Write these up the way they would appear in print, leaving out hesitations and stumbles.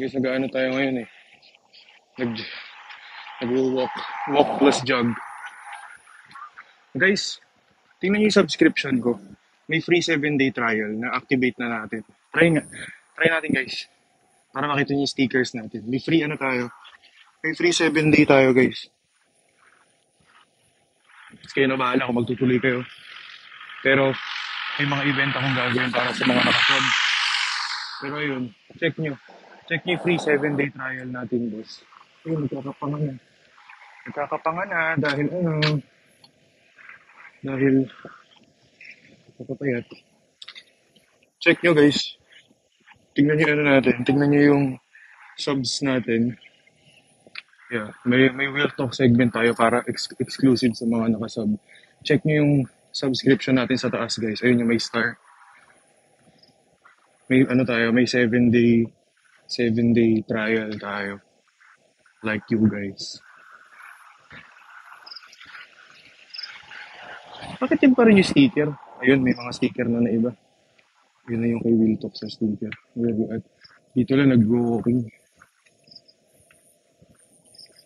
Guys, nag-ano tayo ngayon eh. Nag, nag-walk. Walk plus jog. Guys, tingnan niyo yung subscription ko. May free 7-day trial na activate na natin. Try nga. Try natin guys. Para makita niyo yung stickers natin. May free ano tayo. May free 7-day tayo guys. Tapos kayo na bahala kung magtutuloy kayo. Pero may mga event akong gagawin para sa mga nakasod. Pero yun, check nyo. Check nyo yung free 7-day trial natin boss. Ayun, nagkakapangan na. Nagkakapangan na dahil ano, dahil kapapayat. Check nyo guys. Tingnan nyo ano natin. Tingnan nyo yung subs natin. Yeah, may Real Talk segment tayo para exclusive sa mga nakasub. Check nyo yung subscription natin sa taas guys. Ayun yung may star. May ano tayo, may 7-day trial tayo. Like you guys. Bakit yun pa rin yung sticker? Ayun, may mga sticker na iba. Yun na yung kay Will Talk sa sticker. At dito lang nag-walking.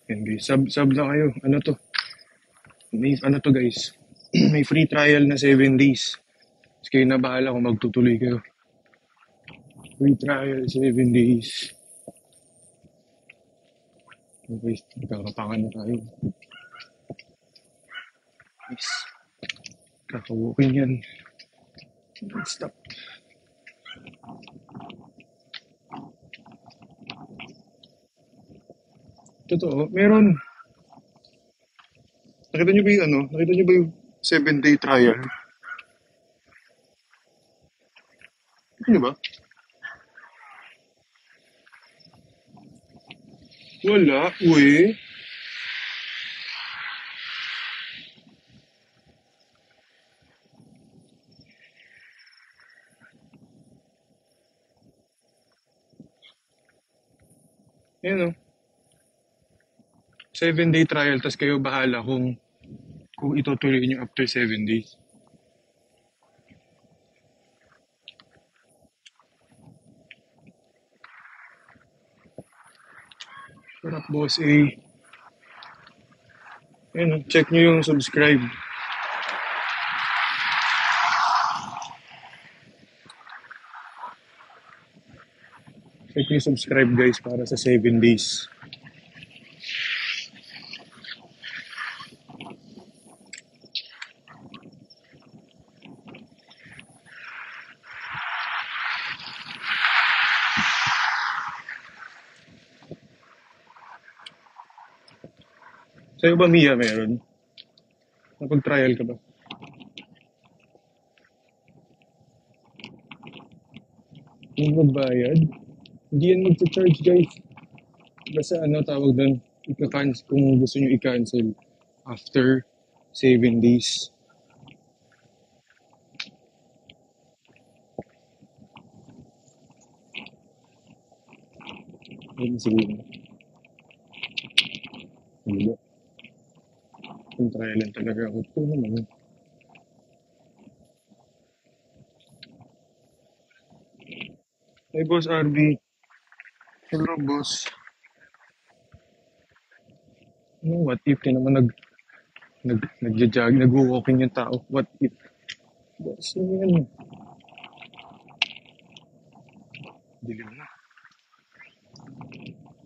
Yan guys, sub lang kayo. Ano to? May ano to guys. May free trial na 7 days. Tapos kayo na bahala kung magtutuloy kayo. Free trial 7 days. Okay, nagkakapangan na tayo. Guys, kaka-walking yan. Stop. Totoo, meron. Nakita niyo ba yung ano? Nakita niyo ba yung 7-day trial? Nakita niyo ba? Wala, uy. Yan o. 7-day trial, tas kayo bahala kung itutuloy niyo after 7 days. Sarap boss eh. Yan o, check nyo yung subscribe. Check nyo yung subscribe guys para sa 7 days. Sa'yo ba Mia meron? Napag-trial ka ba? Yung magbayad? Hindi yan mag-charge guys. Basta ano tawag doon, kung gusto nyo i-cancel after 7 days. Ayun sabihin. Hindi ba? Kung trialan talaga ako. Ito naman. Hey boss RB. Hello boss. Ano what if na naman nagja-jog, nag-walking yung tao. What if? Boss, ano yan? Dilim na.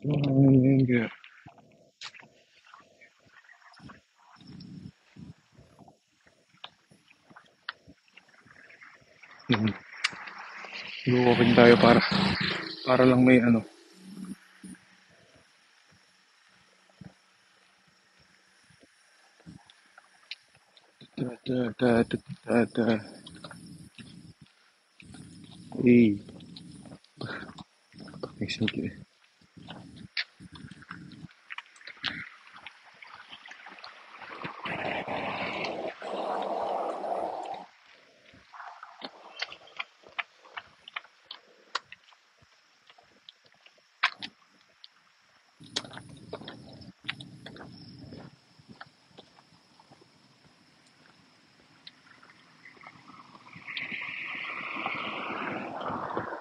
Ano yan kaya? Nag-walking tayo para lang may ano. Ta. Hey, sige.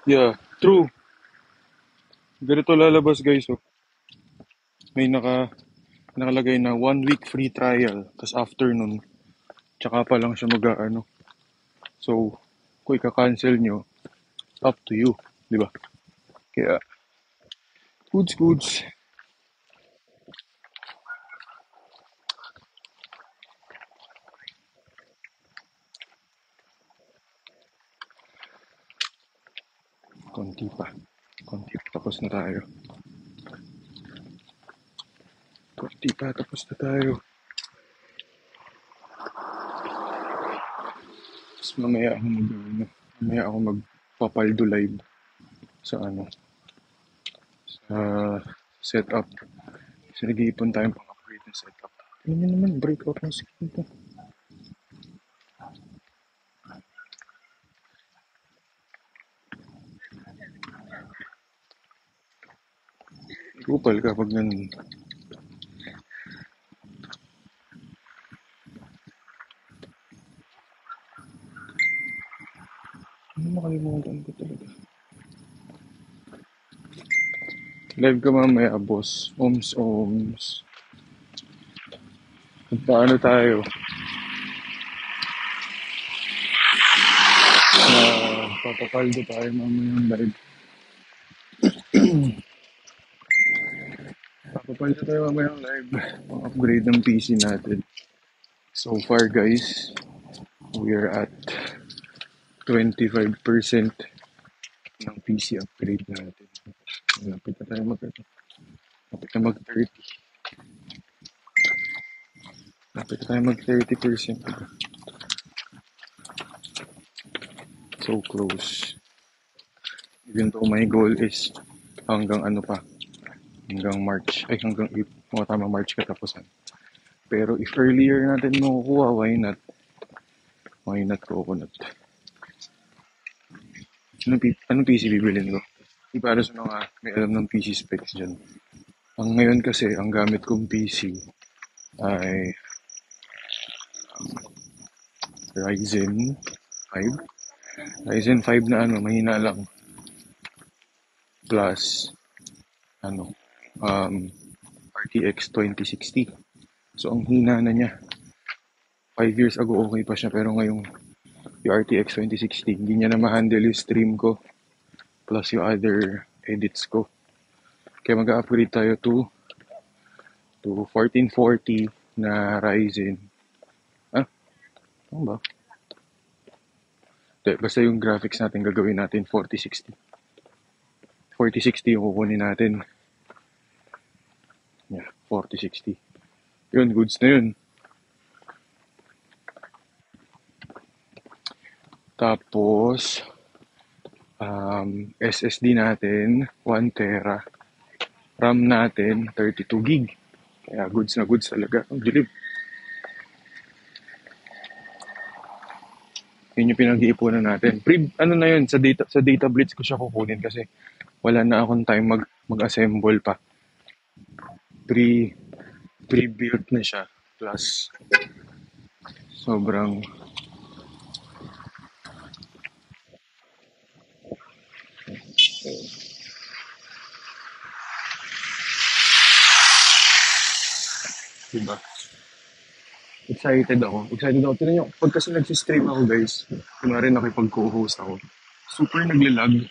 Yeah, true. Ganito lalabas guys, oh. May nakalagay na 1 week free trial. Tapos after nun, tsaka pa lang siya mag-ano. So, kung ika-cancel nyo, up to you. Di ba? Kaya, goods. Konti pa. Konti pa. Tapos na tayo. Konti pa. Tapos na tayo. Tapos mamaya ako magpapaldo live sa ano, sa setup. Kasi nag-iipon tayong pang-upgrade ng setup. Ano nyo naman, breakout ng screen to. Kupal ka pag ganun. Ano makalimutan ko talaga. Live ka mamaya, boss. Oms. Kung paano tayo papapaldo tayo mamaya ng live. Papapaldo tayo mamaya ng live. Pang-upgrade ng PC natin. So far guys, we are at 25% ng PC upgrade natin. Lapit na tayo lapit na mag-30. Lapit na tayo mag-30%. So close. Even though my goal is hanggang ano pa, hanggang March. Ay, hanggang tama, March katapusan. Pero if earlier natin makukuha, why not? Why not coconut? Anong PC bibilin ko? Di para sa mga may alam ng PC specs dyan. Ang ngayon kasi, ang gamit kong PC ay Ryzen 5. Ryzen 5 na ano, mahina lang. Plus, ano, RTX 2060. So, ang hina na niya. 5 years ago, okay pa siya. Pero ngayong yung RTX 2060, hindi niya na ma-handle yung stream ko. Plus yung other edits ko. Kaya mag-upgrade tayo to 1440 na Ryzen. Ano ba? Basta yung graphics natin gagawin natin 4060. 4060 yung kukunin natin. Yeah, 4060. Yun, goods na yun. Tapos, SSD natin, 1 tera. RAM natin, 32 gig. Kaya goods na goods talaga. Ang dilim. Yun yung pinag-iipunan natin. Ano na yun, sa data blitz ko siya kukunin kasi wala na akong time mag-assemble pa. Pre-built na siya. Plus, sobrang diba? Excited ako. Tignan nyo, pag kasi nagsistream ako guys, kunwari nakipag-co-host ako, super naglalag.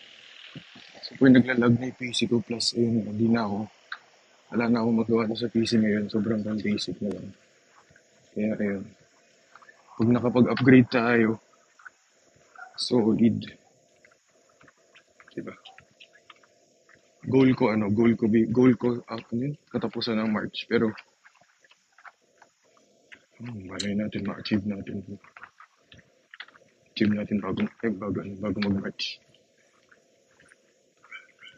Super naglalag na yung PC ko plus ayun, hindi na ako. Wala na akong magawa na sa PC ngayon. Sobrang pang basic na lang. Kaya ayun. Pag nakapag-upgrade tayo, solid. Diba? Ano yun? Katapusan ng March. Pero, malay natin ma-achieve natin. Achieve natin bago mag-March.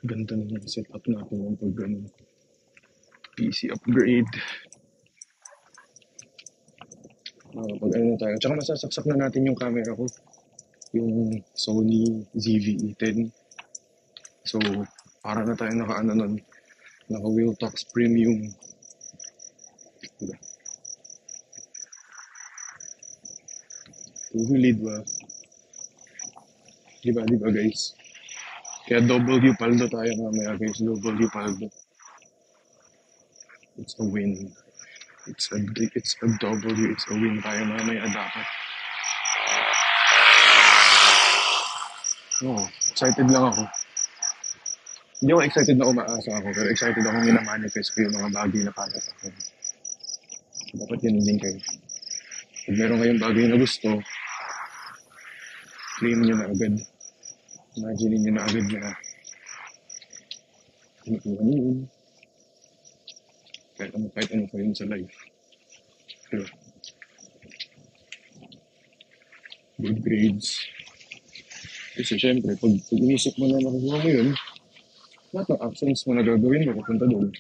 Ganda na yung setup natin ng PC upgrade. Pag ano tayo. Tsaka masasaksak na natin yung camera ko. Yung Sony ZV-E10. So, para na tayo naka-ano nun. Naka-Wiltox Premium. Diba? Tuhulid ba? Diba guys? Kaya double paldo tayo mamaya guys. Double paldo. It's a win. It's a W. It's a win tayo mamaya dapat. Oo, excited lang ako. Hindi ako excited na umaasa ako, pero excited ako minamanifest ko yung mga bagay na para sa akin. Dapat ganun din kayo. Pag meron kayong bagay na gusto, claim nyo na agad. Imagine nyo na agad na kinukuha nyo yun. Kahit ano pa yun sa life. Pero, good grades. Kasi syempre, pag inisip mo na makukuha mo yun, lahat ng actions mo na gagawin mo papunta doon.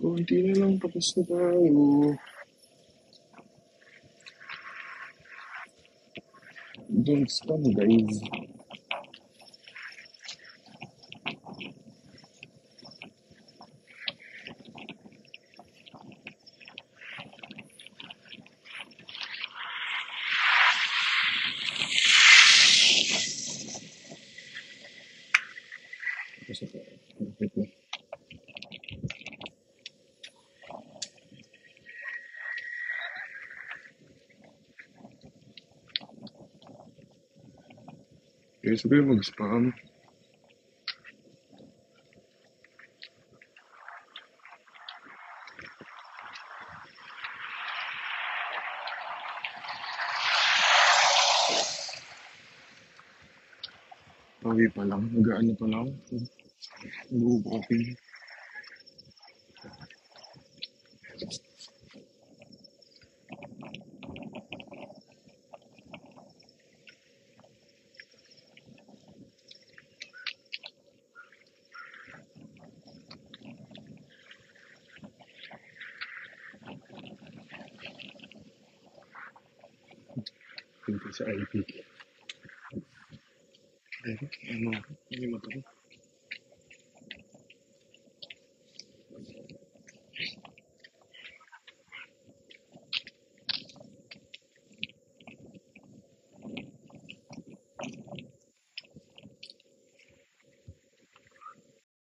Kunti na lang, tapos na tayo. Don't stop, guys. Tapos na tayo. Perfect na. Kaya sabi mag-spam. Pawi pa lang. Mag-ano pa lang. Mag-coffee. Pinto sa IP. Ano? Ano yung mata ko?